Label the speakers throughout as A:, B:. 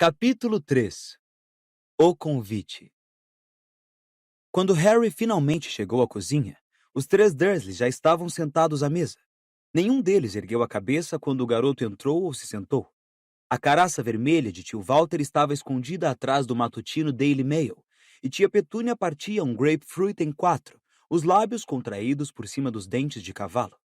A: Capítulo 3. O convite. Quando Harry finalmente chegou à cozinha, os três Dursley já estavam sentados à mesa. Nenhum deles ergueu a cabeça quando o garoto entrou ou se sentou. A caraça vermelha de tio Walter estava escondida atrás do matutino Daily Mail, e tia Petúnia partia um grapefruit em 4, os lábios contraídos por cima dos dentes de cavalo.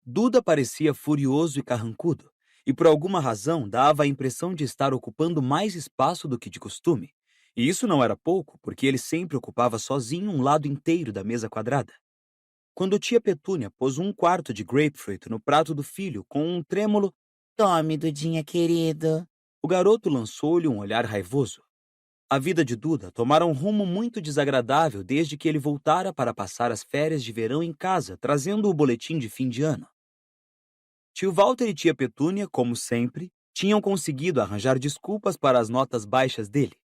A: Duda parecia furioso e carrancudo, e por alguma razão dava a impressão de estar ocupando mais espaço do que de costume. E isso não era pouco, porque ele sempre ocupava sozinho um lado inteiro da mesa quadrada. Quando tia Petúnia pôs um quarto de grapefruit no prato do filho com um trêmulo
B: Tome, Dudinha querido.
A: o garoto lançou-lhe um olhar raivoso. A vida de Duda tomara um rumo muito desagradável desde que ele voltara para passar as férias de verão em casa, trazendo o boletim de fim de ano. Tio Walter e tia Petúnia, como sempre, tinham conseguido arranjar desculpas para as notas baixas dele.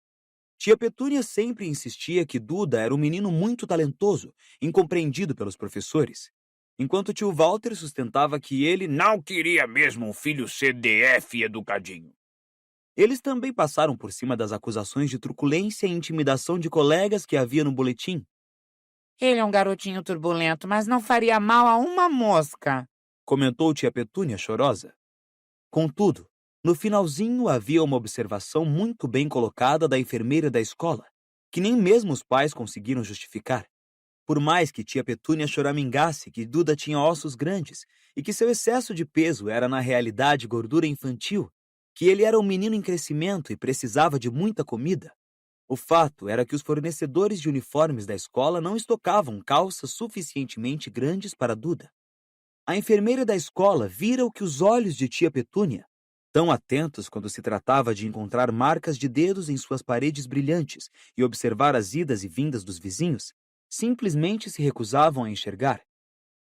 A: Tia Petúnia sempre insistia que Duda era um menino muito talentoso, incompreendido pelos professores, enquanto tio Walter sustentava que ele não queria mesmo um filho CDF e educadinho. Eles também passaram por cima das acusações de truculência e intimidação de colegas que havia no boletim.
B: Ele é um garotinho turbulento, mas não faria mal a uma mosca,
A: Comentou tia Petúnia chorosa. Contudo, no finalzinho havia uma observação muito bem colocada da enfermeira da escola, que nem mesmo os pais conseguiram justificar. Por mais que tia Petúnia choramingasse que Duda tinha ossos grandes e que seu excesso de peso era na realidade gordura infantil, que ele era um menino em crescimento e precisava de muita comida, o fato era que os fornecedores de uniformes da escola não estocavam calças suficientemente grandes para Duda. A enfermeira da escola vira o que os olhos de tia Petúnia, tão atentos quando se tratava de encontrar marcas de dedos em suas paredes brilhantes e observar as idas e vindas dos vizinhos, simplesmente se recusavam a enxergar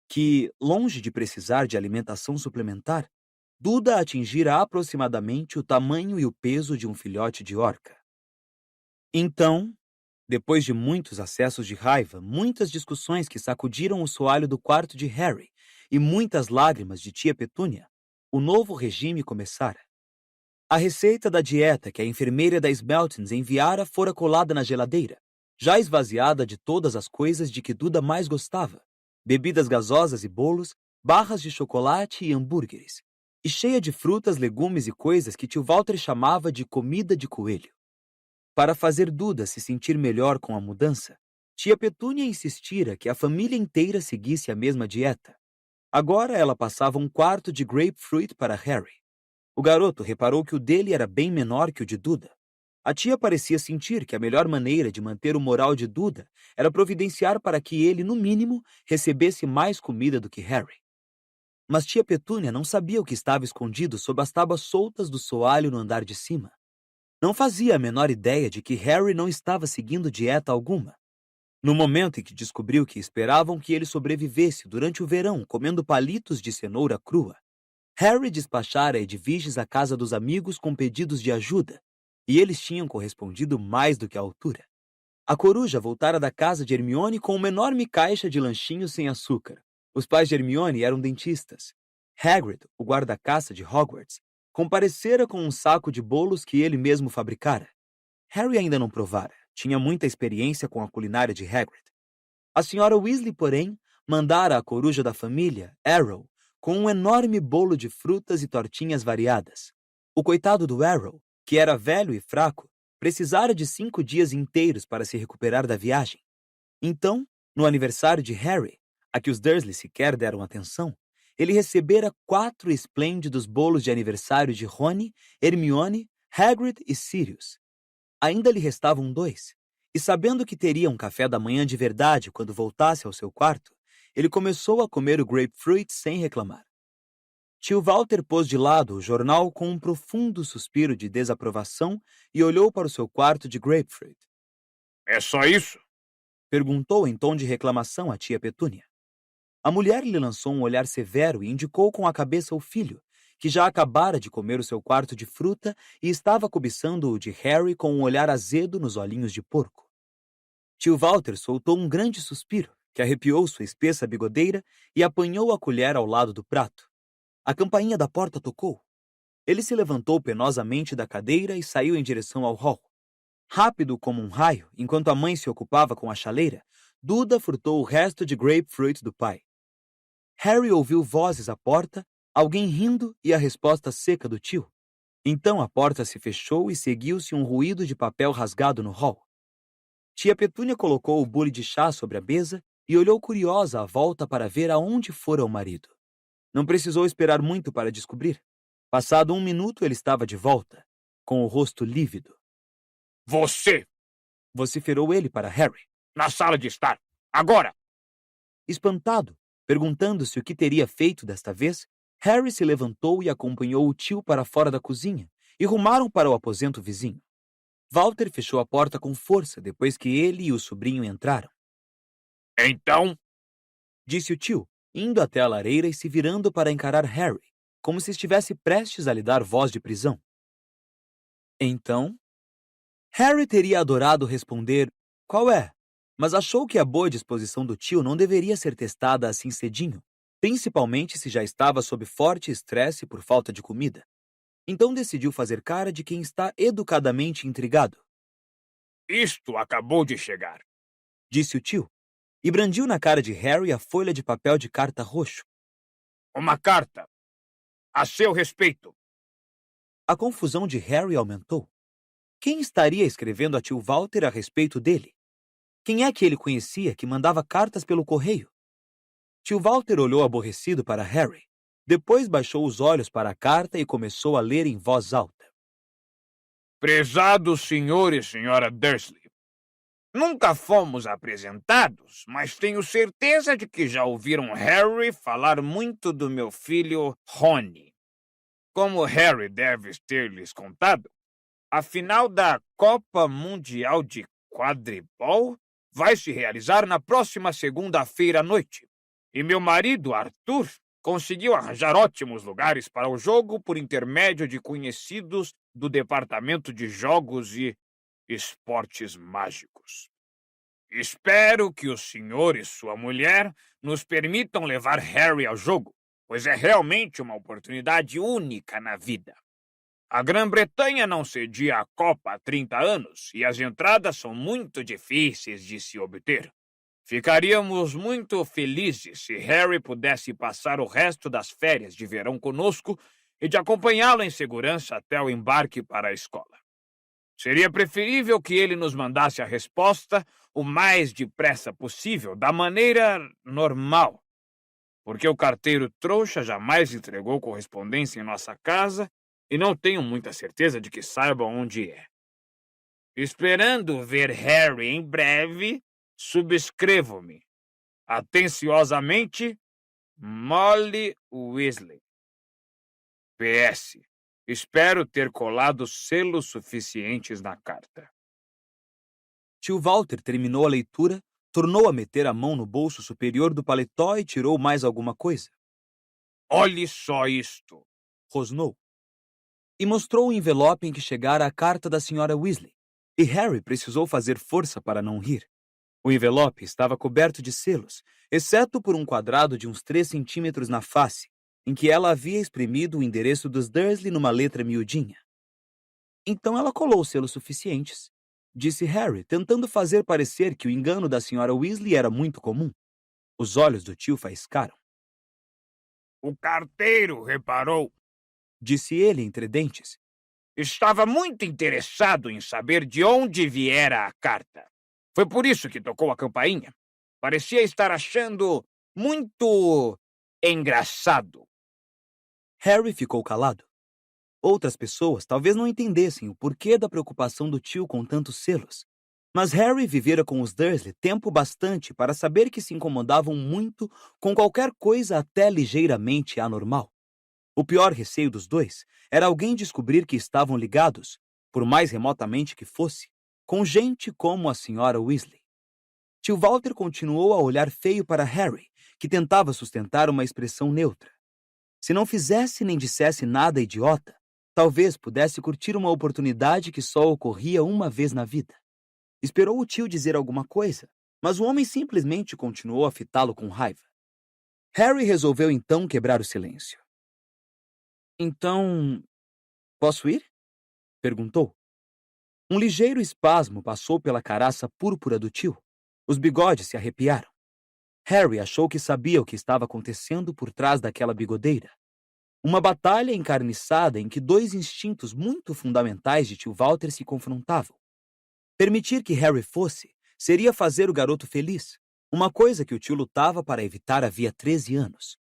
A: que, longe de precisar de alimentação suplementar, Duda atingira aproximadamente o tamanho e o peso de um filhote de orca. Então, depois de muitos acessos de raiva, muitas discussões que sacudiram o soalho do quarto de Harry e muitas lágrimas de tia Petúnia, o novo regime começara. A receita da dieta que a enfermeira da Smeltons enviara fora colada na geladeira, já esvaziada de todas as coisas de que Duda mais gostava: bebidas gasosas e bolos, barras de chocolate e hambúrgueres, e cheia de frutas, legumes e coisas que tio Walter chamava de comida de coelho. Para fazer Duda se sentir melhor com a mudança, tia Petúnia insistira que a família inteira seguisse a mesma dieta. Agora ela passava um quarto de grapefruit para Harry. O garoto reparou que o dele era bem menor que o de Duda. A tia parecia sentir que a melhor maneira de manter o moral de Duda era providenciar para que ele, no mínimo, recebesse mais comida do que Harry. Mas tia Petúnia não sabia o que estava escondido sob as tábuas soltas do soalho no andar de cima. Não fazia a menor ideia de que Harry não estava seguindo dieta alguma. No momento em que descobriu que esperavam que ele sobrevivesse durante o verão comendo palitos de cenoura crua, Harry despachara Edviges à casa dos amigos com pedidos de ajuda, e eles tinham correspondido mais do que à altura. A coruja voltara da casa de Hermione com uma enorme caixa de lanchinhos sem açúcar. Os pais de Hermione eram dentistas. Hagrid, o guarda-caça de Hogwarts, comparecera com um saco de bolos que ele mesmo fabricara. Harry ainda não provara, tinha muita experiência com a culinária de Hagrid. A senhora Weasley, porém, mandara a coruja da família, Arrow, com um enorme bolo de frutas e tortinhas variadas. O coitado do Arrow, que era velho e fraco, precisara de 5 dias inteiros para se recuperar da viagem. Então, no aniversário de Harry, a que os Dursley sequer deram atenção, ele recebera 4 esplêndidos bolos de aniversário de Rony, Hermione, Hagrid e Sirius. Ainda lhe restavam 2, e sabendo que teria um café da manhã de verdade quando voltasse ao seu quarto, ele começou a comer o grapefruit sem reclamar. Tio Walter pôs de lado o jornal com um profundo suspiro de desaprovação e olhou para o seu quarto de grapefruit.
C: É só isso?
A: Perguntou em tom de reclamação a tia Petúnia. A mulher lhe lançou um olhar severo e indicou com a cabeça o filho, que já acabara de comer o seu quarto de fruta e estava cobiçando o de Harry com um olhar azedo nos olhinhos de porco. Tio Walter soltou um grande suspiro, que arrepiou sua espessa bigodeira e apanhou a colher ao lado do prato. A campainha da porta tocou. Ele se levantou penosamente da cadeira e saiu em direção ao hall. Rápido como um raio, enquanto a mãe se ocupava com a chaleira, Duda furtou o resto de grapefruit do pai. Harry ouviu vozes à porta, alguém rindo e a resposta seca do tio. Então a porta se fechou e seguiu-se um ruído de papel rasgado no hall. Tia Petúnia colocou o bule de chá sobre a mesa e olhou curiosa à volta para ver aonde fora o marido. Não precisou esperar muito para descobrir. Passado 1 minuto, ele estava de volta, com o rosto lívido.
C: Você,
A: Vociferou ele para Harry.
C: na sala de estar. Agora!
A: Espantado, perguntando-se o que teria feito desta vez, Harry se levantou e acompanhou o tio para fora da cozinha e rumaram para o aposento vizinho. Walter fechou a porta com força depois que ele e o sobrinho entraram.
C: Então,
A: Disse o tio, indo até a lareira e se virando para encarar Harry, como se estivesse prestes a lhe dar voz de prisão. Então, Harry teria adorado responder, qual é? Mas achou que a boa disposição do tio não deveria ser testada assim cedinho, principalmente se já estava sob forte estresse por falta de comida. Então decidiu fazer cara de quem está educadamente intrigado.
C: isto acabou de chegar.
A: Disse o tio, e brandiu na cara de Harry a folha de papel de carta roxo.
C: Uma carta. A seu respeito.
A: A confusão de Harry aumentou. Quem estaria escrevendo a tio Walter a respeito dele? Quem é que ele conhecia que mandava cartas pelo correio? Tio Walter olhou aborrecido para Harry. Depois baixou os olhos para a carta e começou a ler em voz alta.
C: Prezado senhor e senhora Dursley, nunca fomos apresentados, mas tenho certeza de que já ouviram Harry falar muito do meu filho Rony. Como Harry deve ter lhes contado, a final da Copa Mundial de Quadribol vai se realizar na próxima segunda-feira à noite. E meu marido, Arthur, conseguiu arranjar ótimos lugares para o jogo por intermédio de conhecidos do Departamento de Jogos e Esportes Mágicos. Espero que o senhor e sua mulher nos permitam levar Harry ao jogo, pois é realmente uma oportunidade única na vida. A Grã-Bretanha não cedia a Copa há 30 anos e as entradas são muito difíceis de se obter. Ficaríamos muito felizes se Harry pudesse passar o resto das férias de verão conosco e de acompanhá-lo em segurança até o embarque para a escola. Seria preferível que ele nos mandasse a resposta o mais depressa possível, da maneira normal, porque o carteiro trouxa jamais entregou correspondência em nossa casa e não tenho muita certeza de que saiba onde é. Esperando ver Harry em breve, subscrevo-me. Atenciosamente, Molly Weasley. PS. Espero ter colado selos suficientes na carta.
A: Tio Walter terminou a leitura, tornou a meter a mão no bolso superior do paletó e tirou mais alguma coisa.
C: Olhe só isto.
A: Rosnou. E mostrou o envelope em que chegara a carta da senhora Weasley, e Harry precisou fazer força para não rir. O envelope estava coberto de selos, exceto por um quadrado de uns 3 centímetros na face, em que ela havia exprimido o endereço dos Dursley numa letra miudinha. Então ela colou selos suficientes, disse Harry, tentando fazer parecer que o engano da senhora Weasley era muito comum. Os olhos do tio faiscaram.
C: O carteiro reparou.
A: Disse ele entre dentes.
C: Estava muito interessado em saber de onde viera a carta. Foi por isso que tocou a campainha. Parecia estar achando muito engraçado.
A: Harry ficou calado. Outras pessoas talvez não entendessem o porquê da preocupação do tio com tantos selos. Mas Harry vivera com os Dursley tempo bastante para saber que se incomodavam muito com qualquer coisa até ligeiramente anormal. O pior receio dos dois era alguém descobrir que estavam ligados, por mais remotamente que fosse, com gente como a senhora Weasley. Tio Walter continuou a olhar feio para Harry, que tentava sustentar uma expressão neutra. Se não fizesse nem dissesse nada idiota, talvez pudesse curtir uma oportunidade que só ocorria uma vez na vida. Esperou o tio dizer alguma coisa, mas o homem simplesmente continuou a fitá-lo com raiva. Harry resolveu então quebrar o silêncio. Então, Posso ir? Perguntou. Um ligeiro espasmo passou pela caraça púrpura do tio. Os bigodes se arrepiaram. Harry achou que sabia o que estava acontecendo por trás daquela bigodeira. Uma batalha encarniçada em que dois instintos muito fundamentais de tio Walter se confrontavam. Permitir que Harry fosse seria fazer o garoto feliz, uma coisa que o tio lutava para evitar havia 13 anos.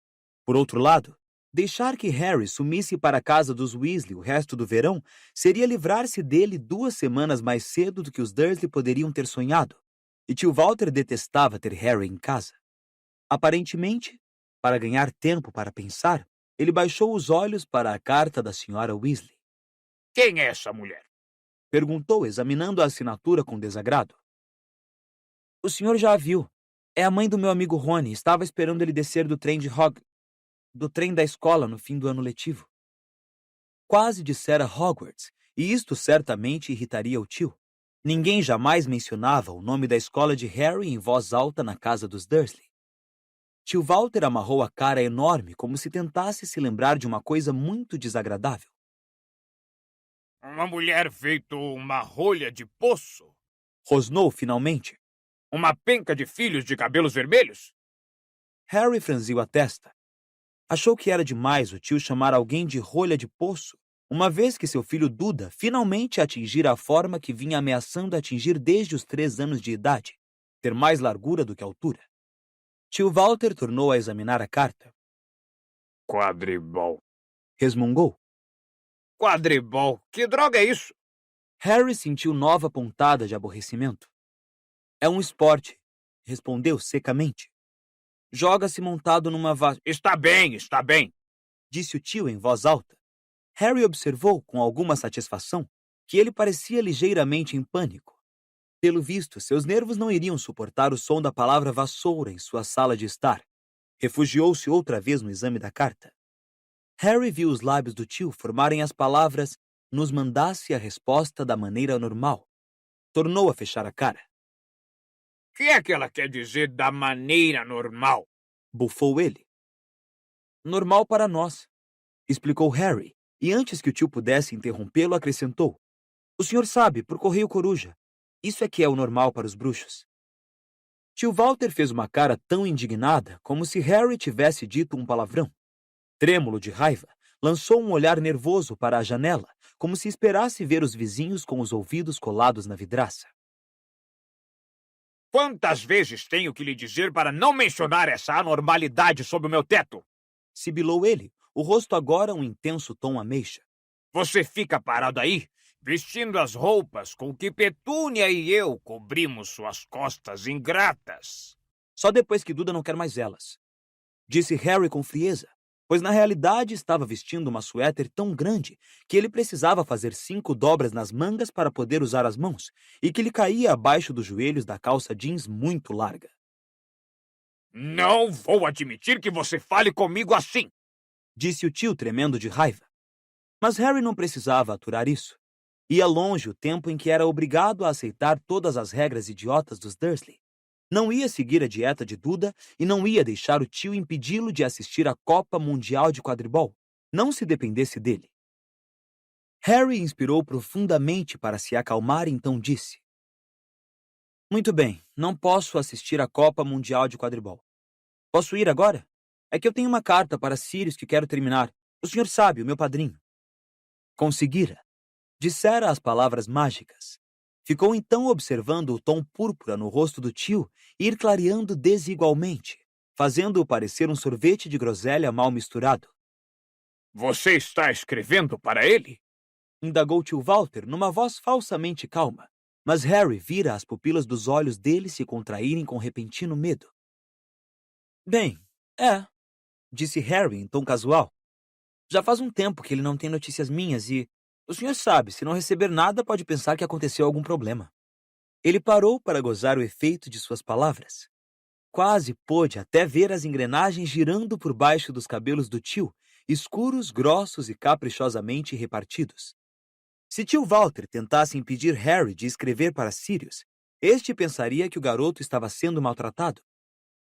A: Por outro lado, deixar que Harry sumisse para a casa dos Weasley o resto do verão seria livrar-se dele 2 semanas mais cedo do que os Dursley poderiam ter sonhado, e tio Walter detestava ter Harry em casa. Aparentemente, para ganhar tempo para pensar, ele baixou os olhos para a carta da senhora Weasley.
C: Quem é essa mulher?
A: Perguntou, examinando a assinatura com desagrado. O senhor já a viu. É a mãe do meu amigo Rony. Estava esperando ele descer do trem do trem da escola no fim do ano letivo. Quase dissera Hogwarts, e isto certamente irritaria o tio. Ninguém jamais mencionava o nome da escola de Harry em voz alta na casa dos Dursley. Tio Walter amarrou a cara enorme como se tentasse se lembrar de uma coisa muito desagradável.
C: Uma mulher feito uma rolha de poço?
A: Rosnou finalmente.
C: Uma penca de filhos de cabelos vermelhos?
A: Harry franziu a testa. Achou que era demais o tio chamar alguém de rolha de poço, uma vez que seu filho Duda finalmente atingira a forma que vinha ameaçando atingir desde os 3 anos de idade, ter mais largura do que altura. Tio Walter tornou a examinar a carta.
C: Quadribol.
A: Resmungou.
C: Quadribol? Que droga é isso?
A: Harry sentiu nova pontada de aborrecimento. É um esporte, respondeu secamente. Joga-se montado numa
C: Está bem,
A: disse o tio em voz alta. Harry observou com alguma satisfação que ele parecia ligeiramente em pânico. Pelo visto, seus nervos não iriam suportar o som da palavra vassoura em sua sala de estar. Refugiou-se outra vez no exame da carta. Harry viu os lábios do tio formarem as palavras "nos mandasse a resposta da maneira normal". Tornou a fechar a cara.
C: O que é que ela quer dizer da maneira normal?
A: Bufou ele. Normal para nós, explicou Harry, e antes que o tio pudesse interrompê-lo, acrescentou. O senhor sabe, por correio coruja. Isso é que é o normal para os bruxos. Tio Walter fez uma cara tão indignada como se Harry tivesse dito um palavrão. Trêmulo de raiva, lançou um olhar nervoso para a janela, como se esperasse ver os vizinhos com os ouvidos colados na vidraça.
C: Quantas vezes tenho que lhe dizer para não mencionar essa anormalidade sob o meu teto?
A: Sibilou ele, o rosto agora um intenso tom ameixa.
C: Você fica parado aí, vestindo as roupas com que Petúnia e eu cobrimos suas costas ingratas.
A: Só depois que Duda não quer mais elas, disse Harry com frieza, pois na realidade estava vestindo uma suéter tão grande que ele precisava fazer 5 dobras nas mangas para poder usar as mãos e que lhe caía abaixo dos joelhos da calça jeans muito larga.
C: Não vou admitir que você fale comigo assim,
A: disse o tio tremendo de raiva. Mas Harry não precisava aturar isso. Ia longe o tempo em que era obrigado a aceitar todas as regras idiotas dos Dursley. Não ia seguir a dieta de Duda e não ia deixar o tio impedi-lo de assistir à Copa Mundial de Quadribol, não se dependesse dele. Harry inspirou profundamente para se acalmar e então disse. Muito bem, não posso assistir à Copa Mundial de Quadribol. Posso ir agora? É que eu tenho uma carta para Sirius que quero terminar. O senhor sabe, o meu padrinho. Conseguira. Dissera as palavras mágicas. Ficou então observando o tom púrpura no rosto do tio ir clareando desigualmente, fazendo-o parecer um sorvete de groselha mal misturado.
C: Você está escrevendo para ele?
A: Indagou tio Walter numa voz falsamente calma, mas Harry vira as pupilas dos olhos dele se contraírem com repentino medo. Bem, disse Harry em tom casual. Já faz um tempo que ele não tem notícias minhas e... O senhor sabe, se não receber nada, pode pensar que aconteceu algum problema. Ele parou para gozar o efeito de suas palavras. Quase pôde até ver as engrenagens girando por baixo dos cabelos do tio, escuros, grossos e caprichosamente repartidos. Se tio Walter tentasse impedir Harry de escrever para Sirius, este pensaria que o garoto estava sendo maltratado.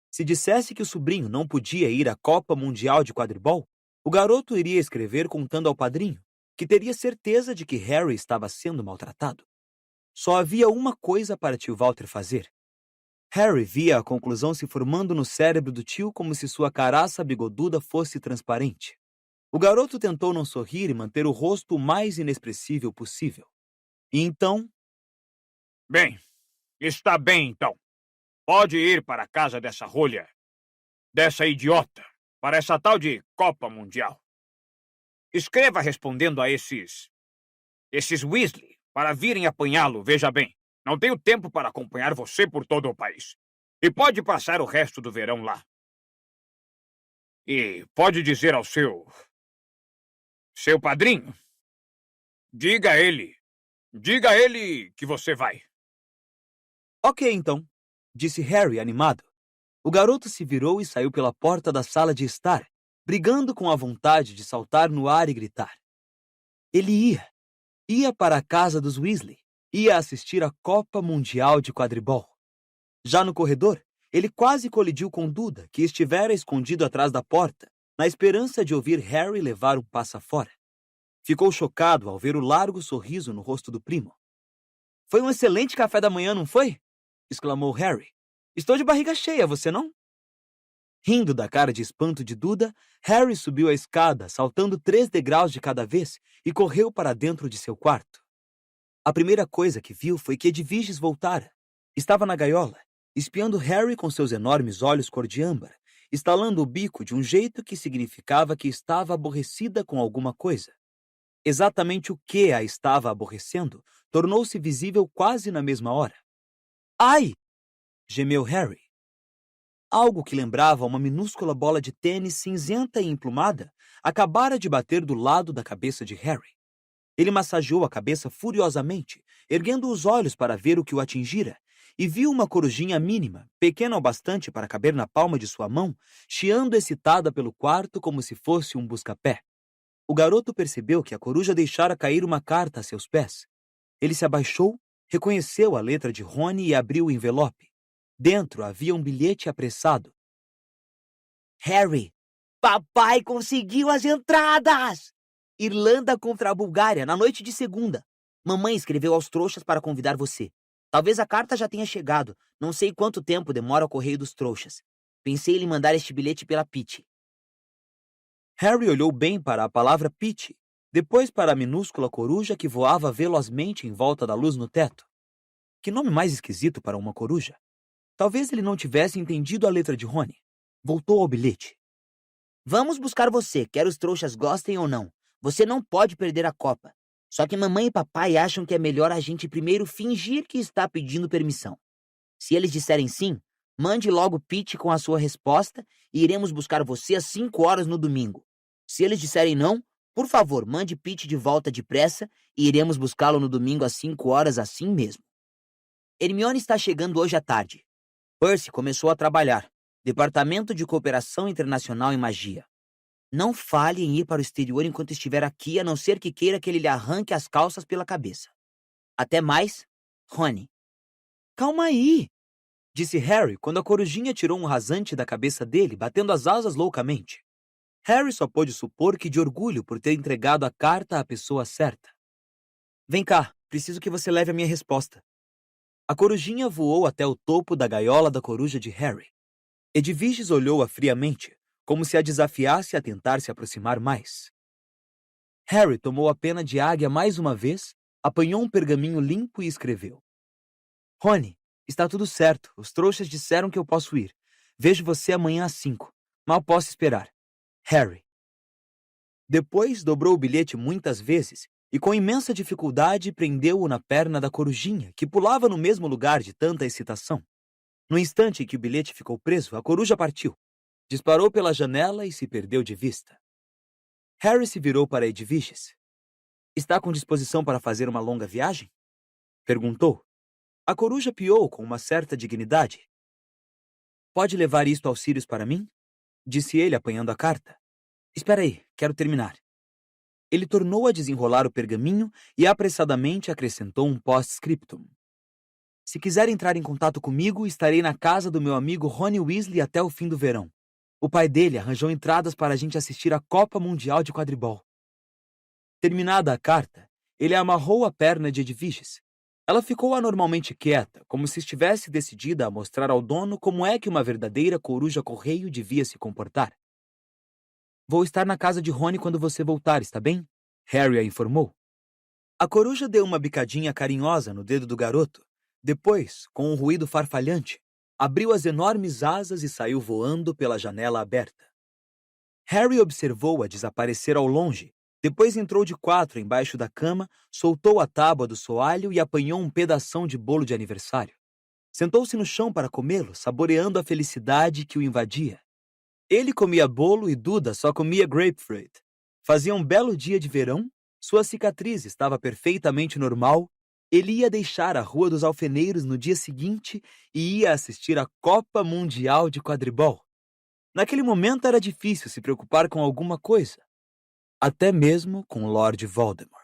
A: Se dissesse que o sobrinho não podia ir à Copa Mundial de Quadribol, o garoto iria escrever contando ao padrinho, que teria certeza de que Harry estava sendo maltratado. Só havia uma coisa para tio Walter fazer. Harry via a conclusão se formando no cérebro do tio como se sua caraça bigoduda fosse transparente. O garoto tentou não sorrir e manter o rosto o mais inexpressível possível. E então...
C: Bem, está bem então. Pode ir para a casa dessa rolha, dessa idiota, para essa tal de Copa Mundial. Escreva respondendo a esses Weasley para virem apanhá-lo, veja bem. Não tenho tempo para acompanhar você por todo o país. E pode passar o resto do verão lá. E pode dizer ao seu padrinho. Diga a ele que você vai.
A: Ok, então, disse Harry animado. O garoto se virou e saiu pela porta da sala de estar, brigando com a vontade de saltar no ar e gritar. Ele ia para a casa dos Weasley, ia assistir à Copa Mundial de Quadribol. Já no corredor, ele quase colidiu com Duda, que estivera escondido atrás da porta, na esperança de ouvir Harry levar um passa fora. Ficou chocado ao ver o largo sorriso no rosto do primo. Foi um excelente café da manhã, não foi? Exclamou Harry. Estou de barriga cheia, você não? Rindo da cara de espanto de Duda, Harry subiu a escada, saltando 3 degraus de cada vez, e correu para dentro de seu quarto. A primeira coisa que viu foi que Edviges voltara. Estava na gaiola, espiando Harry com seus enormes olhos cor de âmbar, estalando o bico de um jeito que significava que estava aborrecida com alguma coisa. Exatamente o que a estava aborrecendo tornou-se visível quase na mesma hora. Ai! Gemeu Harry. Algo que lembrava uma minúscula bola de tênis cinzenta e emplumada acabara de bater do lado da cabeça de Harry. Ele massageou a cabeça furiosamente, erguendo os olhos para ver o que o atingira, e viu uma corujinha mínima, pequena o bastante para caber na palma de sua mão, chiando excitada pelo quarto como se fosse um busca-pé. O garoto percebeu que a coruja deixara cair uma carta a seus pés. Ele se abaixou, reconheceu a letra de Rony e abriu o envelope. Dentro havia um bilhete apressado. Harry, papai conseguiu as entradas! Irlanda contra a Bulgária, na noite de segunda. Mamãe escreveu aos trouxas para convidar você. Talvez a carta já tenha chegado. Não sei quanto tempo demora o correio dos trouxas. Pensei em lhe mandar este bilhete pela Pitty. Harry olhou bem para a palavra Pitty, depois para a minúscula coruja que voava velozmente em volta da luz no teto. Que nome mais esquisito para uma coruja. Talvez ele não tivesse entendido a letra de Rony. Voltou ao bilhete. Vamos buscar você, quer os trouxas gostem ou não. Você não pode perder a Copa. Só que mamãe e papai acham que é melhor a gente primeiro fingir que está pedindo permissão. Se eles disserem sim, mande logo Pitty com a sua resposta e iremos buscar você às 5 horas no domingo. Se eles disserem não, por favor, mande Pitty de volta depressa e iremos buscá-lo no domingo às 5 horas assim mesmo. Hermione está chegando hoje à tarde. Percy começou a trabalhar. Departamento de Cooperação Internacional em Magia. Não fale em ir para o exterior enquanto estiver aqui, a não ser que queira que ele lhe arranque as calças pela cabeça. Até mais, Rony. Calma aí, disse Harry quando a corujinha tirou um rasante da cabeça dele, batendo as asas loucamente. Harry só pôde supor que de orgulho por ter entregado a carta à pessoa certa. Vem cá, preciso que você leve a minha resposta. A corujinha voou até o topo da gaiola da coruja de Harry. Edviges olhou-a friamente, como se a desafiasse a tentar se aproximar mais. Harry tomou a pena de águia mais uma vez, apanhou um pergaminho limpo e escreveu. Rony, está tudo certo. Os trouxas disseram que eu posso ir. Vejo você amanhã às 5. Mal posso esperar. Harry. Depois dobrou o bilhete muitas vezes e com imensa dificuldade prendeu-o na perna da corujinha, que pulava no mesmo lugar de tanta excitação. No instante em que o bilhete ficou preso, a coruja partiu. Disparou pela janela e se perdeu de vista. Harry se virou para Edviges. Está com disposição para fazer uma longa viagem? Perguntou. A coruja piou com uma certa dignidade. Pode levar isto aos Sirius para mim? Disse ele, apanhando a carta. Espera aí, quero terminar. Ele tornou a desenrolar o pergaminho e apressadamente acrescentou um post-scriptum. Se quiser entrar em contato comigo, estarei na casa do meu amigo Rony Weasley até o fim do verão. O pai dele arranjou entradas para a gente assistir à Copa Mundial de Quadribol. Terminada a carta, ele amarrou a perna de Edwiges. Ela ficou anormalmente quieta, como se estivesse decidida a mostrar ao dono como é que uma verdadeira coruja-correio devia se comportar. Vou estar na casa de Rony quando você voltar, está bem? Harry a informou. A coruja deu uma bicadinha carinhosa no dedo do garoto. Depois, com um ruído farfalhante, abriu as enormes asas e saiu voando pela janela aberta. Harry observou-a desaparecer ao longe. Depois entrou de quatro embaixo da cama, soltou a tábua do soalho e apanhou um pedação de bolo de aniversário. Sentou-se no chão para comê-lo, saboreando a felicidade que o invadia. Ele comia bolo e Duda só comia grapefruit. Fazia um belo dia de verão, sua cicatriz estava perfeitamente normal. Ele ia deixar a Rua dos Alfeneiros no dia seguinte e ia assistir à Copa Mundial de Quadribol. Naquele momento era difícil se preocupar com alguma coisa, até mesmo com Lord Voldemort.